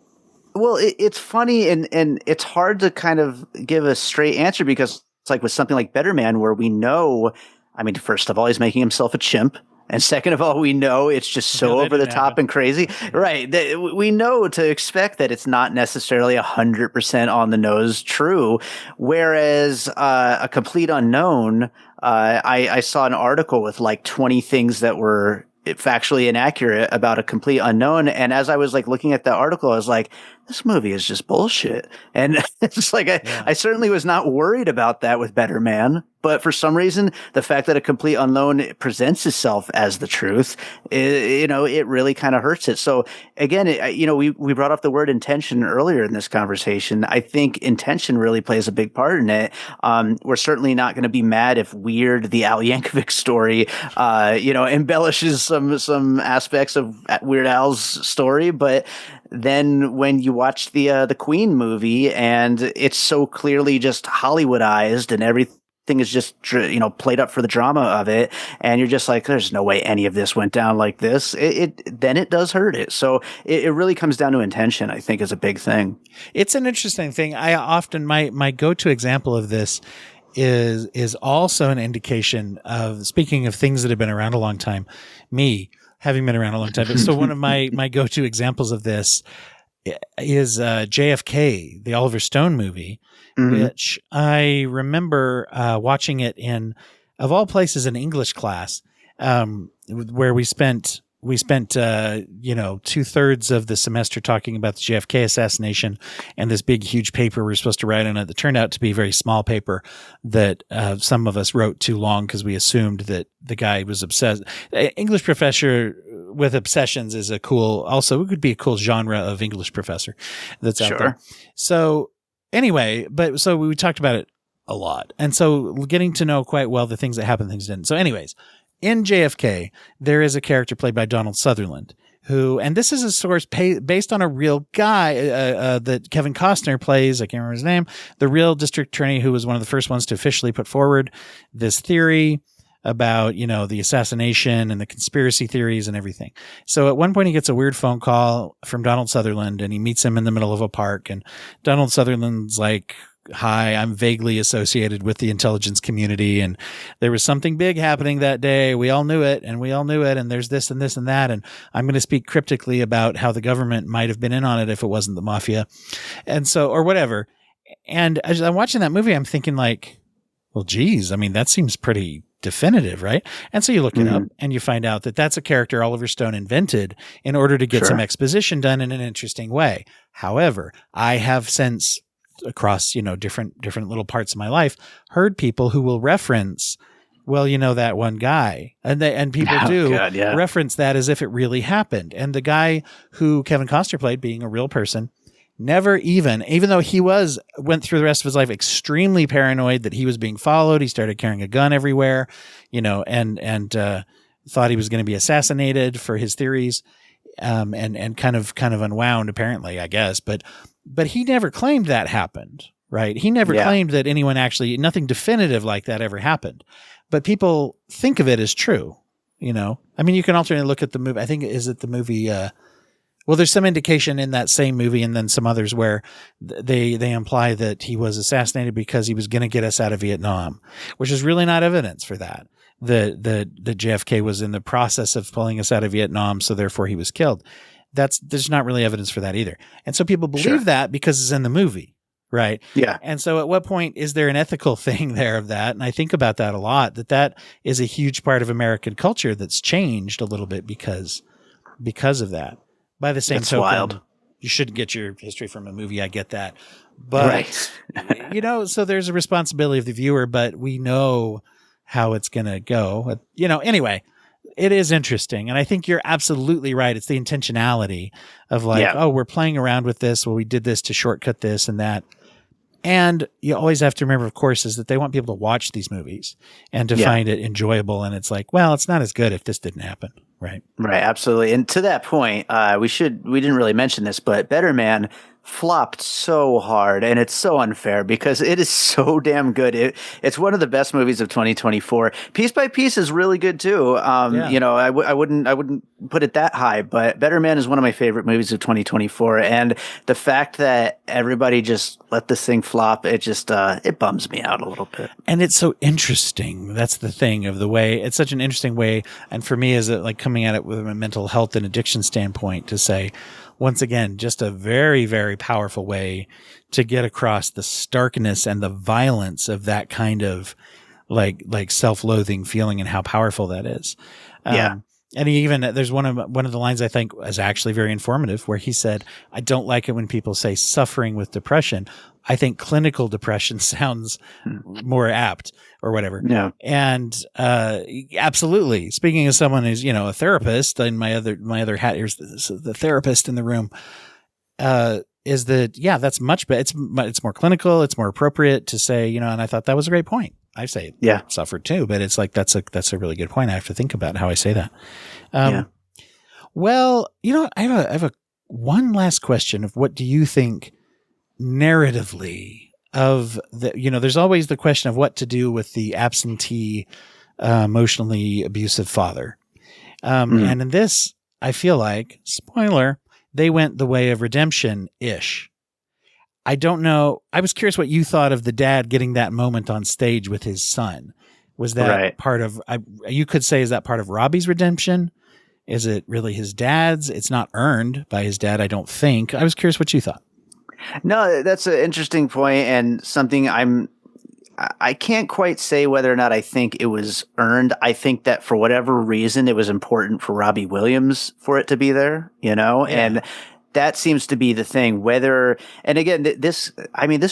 Well, it's funny and it's hard to kind of give a straight answer because it's like with something like Better Man, where we know, I mean, first of all, he's making himself a chimp. And second of all, we know it's just so over the top and crazy. Right. We know to expect that it's not necessarily 100% on the nose true. Whereas A Complete Unknown, I saw an article with like 20 things that were factually inaccurate about A Complete Unknown. And as I was like looking at that article, I was like, this movie is just bullshit. And it's like, I certainly was not worried about that with Better Man. But for some reason, the fact that A Complete Unknown presents itself as the truth, it really kind of hurts it. So again, we brought up the word intention earlier in this conversation. I think intention really plays a big part in it. We're certainly not going to be mad if Weird, the Al Yankovic story, embellishes some aspects of Weird Al's story. But then when you watch the Queen movie and it's so clearly just Hollywoodized and everything is just, played up for the drama of it. And you're just like, there's no way any of this went down like this. Then it does hurt it. So it really comes down to intention, I think, is a big thing. It's an interesting thing. I often, my go-to example of this is also an indication of, speaking of things that have been around a long time, me having been around a long time. But so one of my go-to examples of this is JFK, the Oliver Stone movie, which I remember watching it in, of all places, an English class, where we spent 2/3 of the semester talking about the JFK assassination and this big, huge paper we were supposed to write on it that turned out to be a very small paper that some of us wrote too long because we assumed that the guy was obsessed. English professor with obsessions is it could be a cool genre of English professor that's out there. So anyway, so we talked about it a lot. And so getting to know quite well the things that happened, things didn't. So anyways, in JFK, there is a character played by Donald Sutherland who, and this is a source based on a real guy that Kevin Costner plays. I can't remember his name, the real district attorney who was one of the first ones to officially put forward this theory about, the assassination and the conspiracy theories and everything. So at one point he gets a weird phone call from Donald Sutherland and he meets him in the middle of a park, and Donald Sutherland's like, hi, I'm vaguely associated with the intelligence community, and there was something big happening that day. We all knew it, and there's this and this and that, and I'm going to speak cryptically about how the government might have been in on it if it wasn't the mafia, and so, or whatever. And as I'm watching that movie, I'm thinking like, well, geez, I mean, that seems pretty definitive, right? And so you look it up and you find out that that's a character Oliver Stone invented in order to get some exposition done in an interesting way. However, I have since across, different little parts of my life, heard people who will reference, well, that one guy, and people reference that as if it really happened. And the guy who Kevin Costner played, being a real person, never even though he went through the rest of his life extremely paranoid that he was being followed. He started carrying a gun everywhere, and thought he was going to be assassinated for his theories, and kind of unwound apparently, I guess. But he never claimed that happened, right? He never claimed that anyone nothing definitive like that ever happened. But people think of it as true, I mean, you can alternately look at the movie. I think, is it the movie? Well, there's some indication in that same movie and then some others where they imply that he was assassinated because he was going to get us out of Vietnam, which is really not evidence for that. The JFK was in the process of pulling us out of Vietnam, so therefore he was killed. There's not really evidence for that either. And so people believe that because it's in the movie, right? Yeah. And so at what point is there an ethical thing there of that? And I think about that a lot, that is a huge part of American culture that's changed a little bit because of that. By the same token, wild. You shouldn't get your history from a movie. I get that. But, so there's a responsibility of the viewer, but we know how it's going to go. Anyway, it is interesting. And I think you're absolutely right. It's the intentionality of we're playing around with this. Well, we did this to shortcut this and that. And you always have to remember, of course, is that they want people to watch these movies and to find it enjoyable. And it's like, well, it's not as good if this didn't happen. Right. Right. Absolutely. And to that point, we didn't really mention this, but Better Man flopped so hard, and it's so unfair because it is so damn good. It's one of the best movies of 2024. Piece by Piece is really good too. I wouldn't put it that high, but Better Man is one of my favorite movies of 2024. And the fact that everybody just let this thing flop, it bums me out a little bit. And it's so interesting. That's the thing of the way it's such an interesting way. And for me, is it like coming at it with a mental health and addiction standpoint to say, once again, just a very, very powerful way to get across the starkness and the violence of that kind of like self-loathing feeling and how powerful that is. And there's one of the lines I think is actually very informative where he said, I don't like it when people say suffering with depression. I think clinical depression sounds more apt or whatever. Yeah. And, absolutely. Speaking as someone who's, a therapist, and my other hat, here's the therapist in the room, is that, that's much better. It's more clinical. It's more appropriate to say, and I thought that was a great point. I say suffered too, but it's like, that's a really good point. I have to think about how I say that. Well, I have one last question of what do you think narratively of the, there's always the question of what to do with the absentee, emotionally abusive father. And in this, I feel like, spoiler, they went the way of redemption-ish. I don't know. I was curious what you thought of the dad getting that moment on stage with his son. Was that part of, you could say, is that part of Robbie's redemption? Is it really his dad's? It's not earned by his dad, I don't think. I was curious what you thought. No, that's an interesting point and something I can't quite say whether or not I think it was earned. I think that for whatever reason, it was important for Robbie Williams for it to be there, and that seems to be the thing. And again, this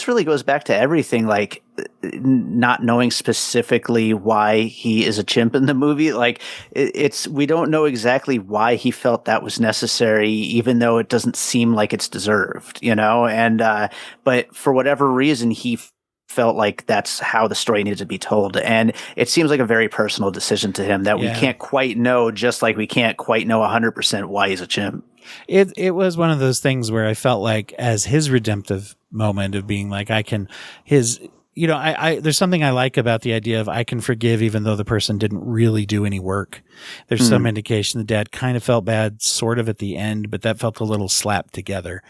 really goes back to everything, like not knowing specifically why he is a chimp in the movie. Like we don't know exactly why he felt that was necessary, even though it doesn't seem like it's deserved, and, but for whatever reason, he felt like that's how the story needed to be told. And it seems like a very personal decision to him that we can't quite know, just like we can't quite know 100% why he's a chimp. It was one of those things where I felt like as his redemptive moment of being like, there's something I like about the idea of I can forgive even though the person didn't really do any work. There's some indication the dad kind of felt bad sort of at the end, but that felt a little slapped together.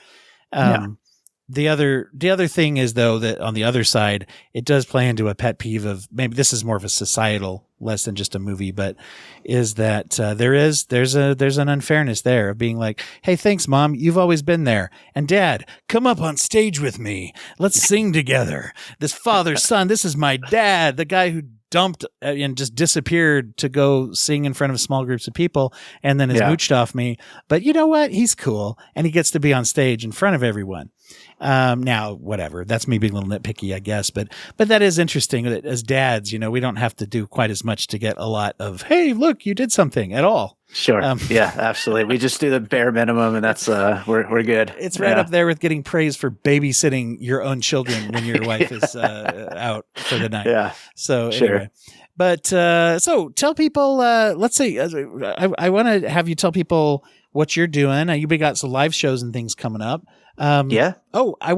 The other thing is, though, that on the other side, it does play into a pet peeve of, maybe this is more of a societal, less than just a movie, but is that there's an unfairness there of being like, hey, thanks, Mom, you've always been there, and Dad, come up on stage with me, let's sing together. This father son, this is my dad, the guy who dumped and just disappeared to go sing in front of small groups of people and then has mooched off me. But you know what? He's cool. And he gets to be on stage in front of everyone. Now, whatever, that's me being a little nitpicky, I guess, but that is interesting that as dads, we don't have to do quite as much to get a lot of, hey, look, you did something at all. Sure. Yeah, absolutely. We just do the bare minimum, and that's we're good. It's right up there with getting praise for babysitting your own children when your wife is out for the night. Yeah. So anyway, but so tell people. Let's say I want to have you tell people what you're doing. You've got some live shows and things coming up. Yeah. Oh, I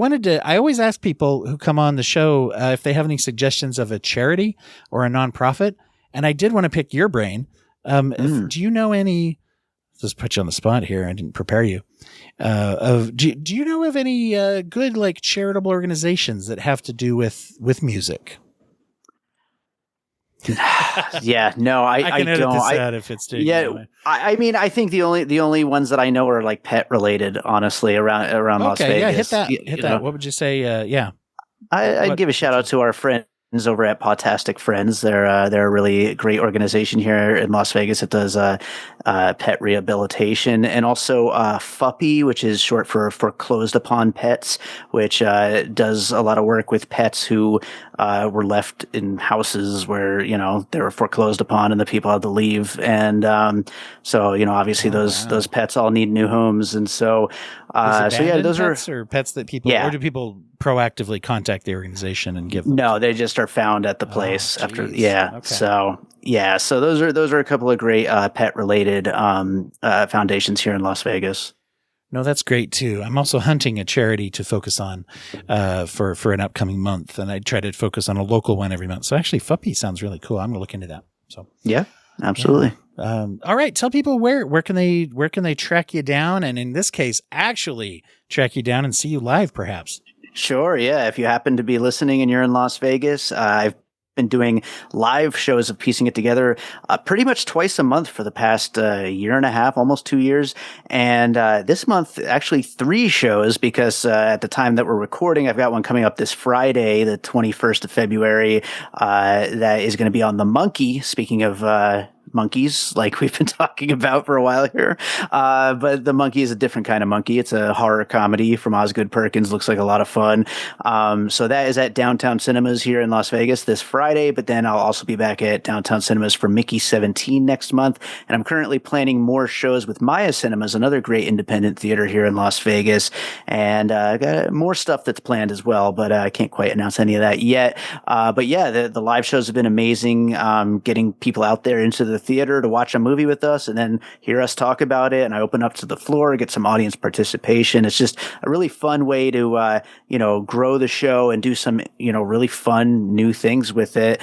always ask people who come on the show if they have any suggestions of a charity or a nonprofit, and I did want to pick your brain. Do you know any? Just put you on the spot here. I didn't prepare you. Do you know of any good like charitable organizations that have to do with music? Yeah, no, I can edit don't. This out if it's too. I mean, I think the only ones that I know are like pet related. Honestly, around Las Vegas. Yeah, hit that. What would you say? Yeah, I'd give a shout out to our friends over at Potastic Friends. They're a really great organization here in Las Vegas that does pet rehabilitation, and also FUPPY, which is short for Foreclosed Upon Pets, which does a lot of work with pets who were left in houses where they were foreclosed upon and the people had to leave, and so obviously those pets all need new homes, and so those pets or pets that people or do people proactively contact the organization and give them? No, they just are found at the place after. Okay. So those are a couple of great pet related foundations here in Las Vegas. No, that's great too. I'm also hunting a charity to focus on for an upcoming month, and I try to focus on a local one every month. So actually, FUPPY sounds really cool. I'm going to look into that. So yeah, absolutely. Yeah. All right, tell people where can they track you down, and in this case, actually track you down and see you live, perhaps. Sure. Yeah. If you happen to be listening and you're in Las Vegas, I've been doing live shows of Piecing It Together pretty much twice a month for the past year and a half, almost 2 years. And this month, actually 3 shows, because at the time that we're recording, I've got one coming up this Friday, the 21st of February, that is going to be on The Monkey. Speaking of monkeys, like we've been talking about for a while here. But The Monkey is a different kind of monkey. It's a horror comedy from Osgood Perkins. Looks like a lot of fun. So that is at Downtown Cinemas here in Las Vegas this Friday, but then I'll also be back at Downtown Cinemas for Mickey 17 next month. And I'm currently planning more shows with Maya Cinemas, another great independent theater here in Las Vegas. And I got more stuff that's planned as well, but I can't quite announce any of that yet. But yeah, the live shows have been amazing. Getting people out there into the theater to watch a movie with us and then hear us talk about it. And I open up to the floor, get some audience participation. It's just a really fun way to, grow the show and do some, really fun new things with it.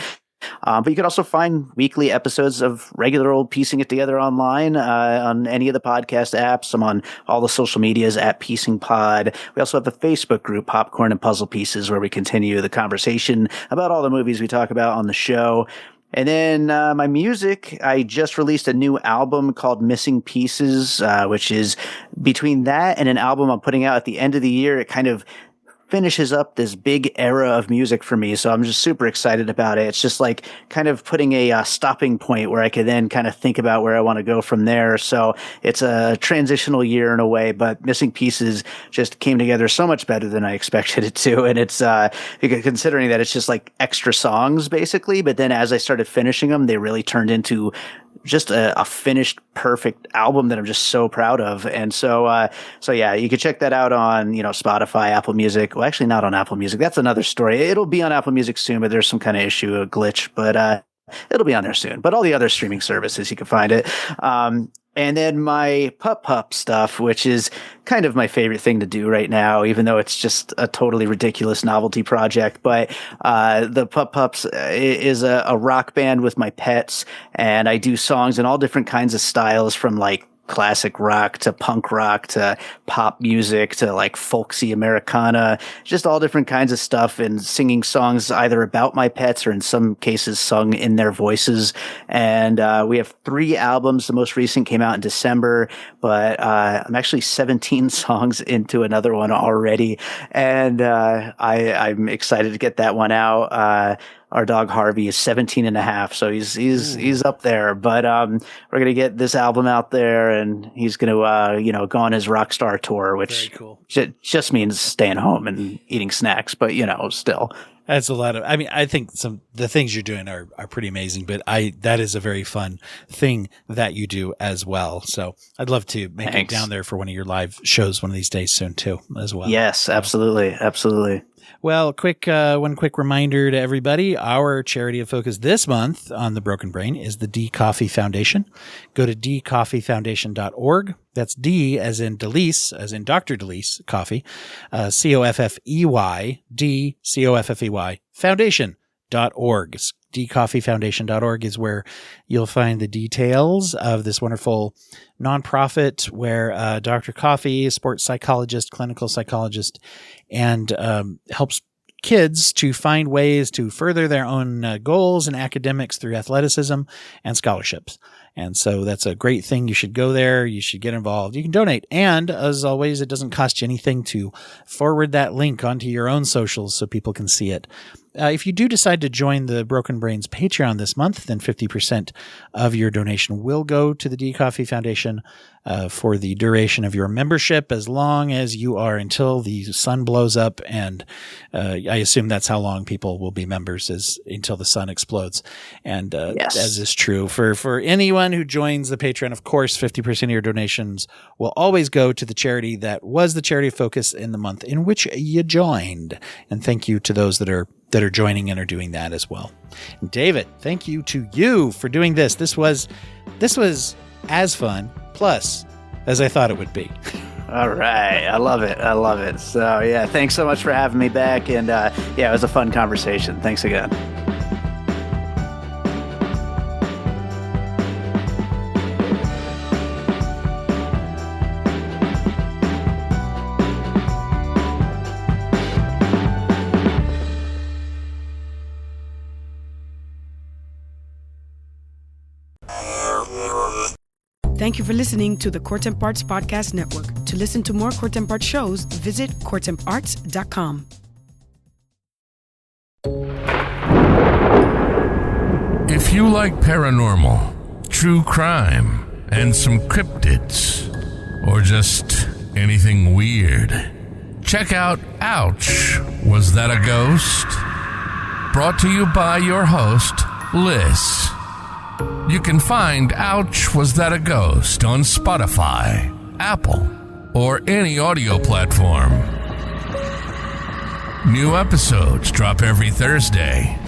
But you can also find weekly episodes of regular old Piecing It Together online on any of the podcast apps. I'm on all the social medias at Piecing Pod. We also have a Facebook group, Popcorn and Puzzle Pieces, where we continue the conversation about all the movies we talk about on the show. And then my music, I just released a new album called Missing Pieces, which is between that and an album I'm putting out at the end of the year. It kind of finishes up this big era of music for me. So I'm just super excited about it. It's just like kind of putting a stopping point where I could then kind of think about where I want to go from there. So it's a transitional year in a way, but Missing Pieces just came together so much better than I expected it to. And it's considering that it's just like extra songs basically, but then as I started finishing them, they really turned into just a finished perfect album that I'm just so proud of. And so yeah, you can check that out on, Spotify, Apple Music. Well, actually not on Apple Music. That's another story. It'll be on Apple Music soon, but there's some kind of issue, a glitch, but it'll be on there soon. But all the other streaming services, you can find it. And then my Pup stuff, which is kind of my favorite thing to do right now, even though it's just a totally ridiculous novelty project. But the Pups is a rock band with my pets, and I do songs in all different kinds of styles, from like classic rock to punk rock to pop music to like folksy Americana, just all different kinds of stuff, and singing songs either about my pets or in some cases sung in their voices. And we have 3 albums. The most recent came out in December, but I'm actually 17 songs into another one already. And I'm excited to get that one out. our dog Harvey is 17 and a half. So he's up there, but we're going to get this album out there, and he's going to, go on his rock star tour, which just means staying home and eating snacks, but still. That's a lot of, I think the things you're doing are pretty amazing, but that is a very fun thing that you do as well. So I'd love to make it down there for one of your live shows one of these days soon too, as well. Yes, absolutely. Absolutely. Well, one quick reminder to everybody. Our charity of focus this month on the Broken Brain is the D Coffee Foundation. Go to dcoffeefoundation.org. That's D as in Delise, as in Dr. Delise Coffee, Coffey, DCOFFEY, foundation.org. dcoffeefoundation.org is where you'll find the details of this wonderful nonprofit where Dr. Coffee, sports psychologist, clinical psychologist, and helps kids to find ways to further their own goals and academics through athleticism and scholarships. And so that's a great thing. You should go there. You should get involved. You can donate. And as always, it doesn't cost you anything to forward that link onto your own socials so people can see it. If you do decide to join the Broken Brains Patreon this month, then 50% of your donation will go to the D Coffee Foundation for the duration of your membership, as long as you are until the sun blows up. And I assume that's how long people will be members, is until the sun explodes. And as is true for anyone who joins the Patreon, of course, 50% of your donations will always go to the charity that was the charity of focus in the month in which you joined. And thank you to those that are joining and are doing that as well. And David, thank you to you for doing this. This was as fun, plus, as I thought it would be. All right. I love it. So yeah, thanks so much for having me back. And it was a fun conversation. Thanks again. Thank you for listening to the Court and Parts Podcast Network. To listen to more Court and Parts shows, visit courtandarts.com. If you like paranormal, true crime, and some cryptids, or just anything weird, check out Ouch! Was That a Ghost? Brought to you by your host, Liz. You can find Ouch! Was That a Ghost on Spotify, Apple, or any audio platform. New episodes drop every Thursday.